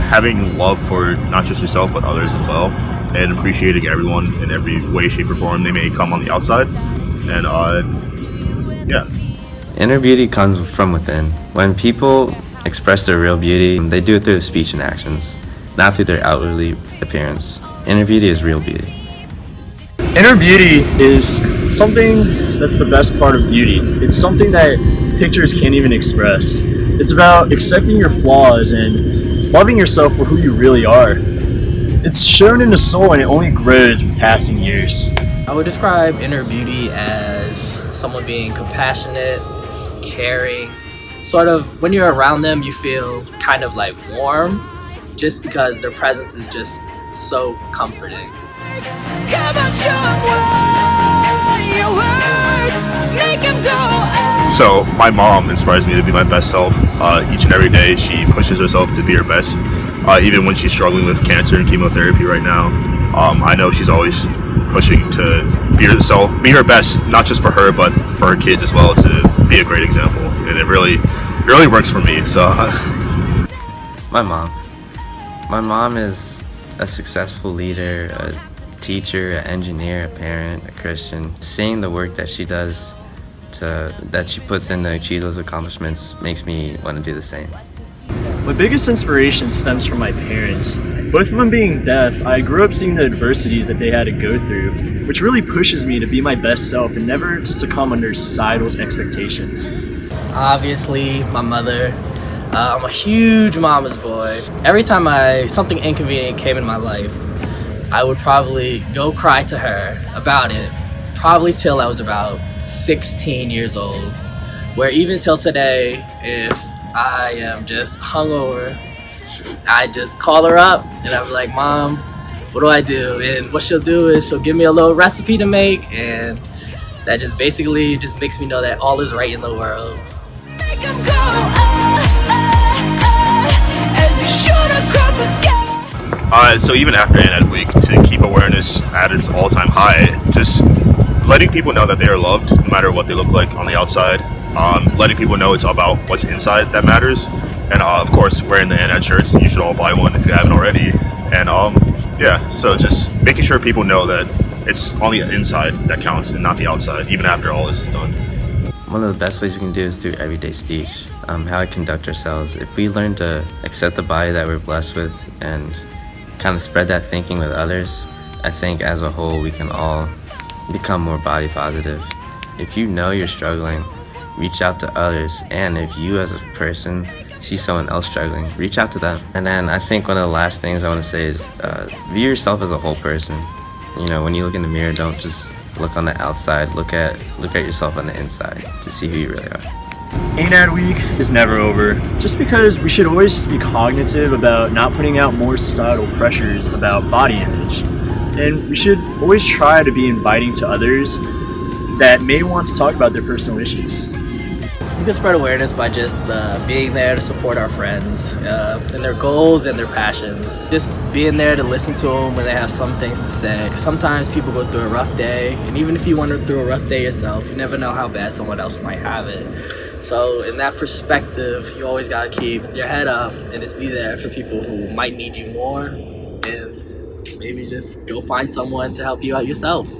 having love for not just yourself but others as well, and appreciating everyone in every way, shape, or form they may come on the outside. And yeah. Inner beauty comes from within. When people express their real beauty, they do it through speech and actions, not through their outwardly appearance. Inner beauty is real beauty. Inner beauty is something that's the best part of beauty. It's something that pictures can't even express. It's about accepting your flaws and loving yourself for who you really are. It's shown in the soul and it only grows with passing years. I would describe inner beauty as someone being compassionate, caring. Sort of when you're around them you feel kind of like warm just because their presence is just so comforting. So my mom inspires me to be my best self. Each and every day she pushes herself to be her best, even when she's struggling with cancer and chemotherapy right now. I know she's always pushing to be herself, be her best, not just for her but for her kids as well, to be a great example, and it really works for me. So My mom is a successful leader, a teacher, an engineer, a parent, a Christian. Seeing the work that she does, that she puts in to achieve those accomplishments, makes me want to do the same. My biggest inspiration stems from my parents. Both of them being deaf, I grew up seeing the adversities that they had to go through, which really pushes me to be my best self and never to succumb under societal's expectations. Obviously, my mother. I'm a huge mama's boy. Every time something inconvenient came in my life, I would probably go cry to her about it, probably till I was about 16 years old, where even till today, if I am just hungover, I just call her up and I'm like, Mom, what do I do? And what she'll do is she'll give me a little recipe to make, and that just basically just makes me know that all is right in the world. So even after Ed Week, to keep awareness at its all-time high, just letting people know that they are loved no matter what they look like on the outside, letting people know it's all about what's inside that matters, and of course wearing the Ed shirts. You should all buy one if you haven't already. And yeah, so just making sure people know that it's on the inside that counts and not the outside, even after all this is done. One of the best ways we can do is through everyday speech, how we conduct ourselves. If we learn to accept the body that we're blessed with and kind of spread that thinking with others, I think as a whole we can all become more body positive. If you know you're struggling, reach out to others, and if you as a person see someone else struggling, reach out to them. And then I think one of the last things I want to say is view yourself as a whole person. You know, when you look in the mirror, don't just look on the outside, look at yourself on the inside to see who you really are. Ain't Ad Week is never over, just because we should always just be cognitive about not putting out more societal pressures about body image. And we should always try to be inviting to others that may want to talk about their personal issues. We can spread awareness by just being there to support our friends and their goals and their passions. Just being there to listen to them when they have some things to say. Sometimes people go through a rough day, and even if you went through a rough day yourself, you never know how bad someone else might have it. So in that perspective, you always gotta keep your head up and just be there for people who might need you more, and maybe just go find someone to help you out yourself.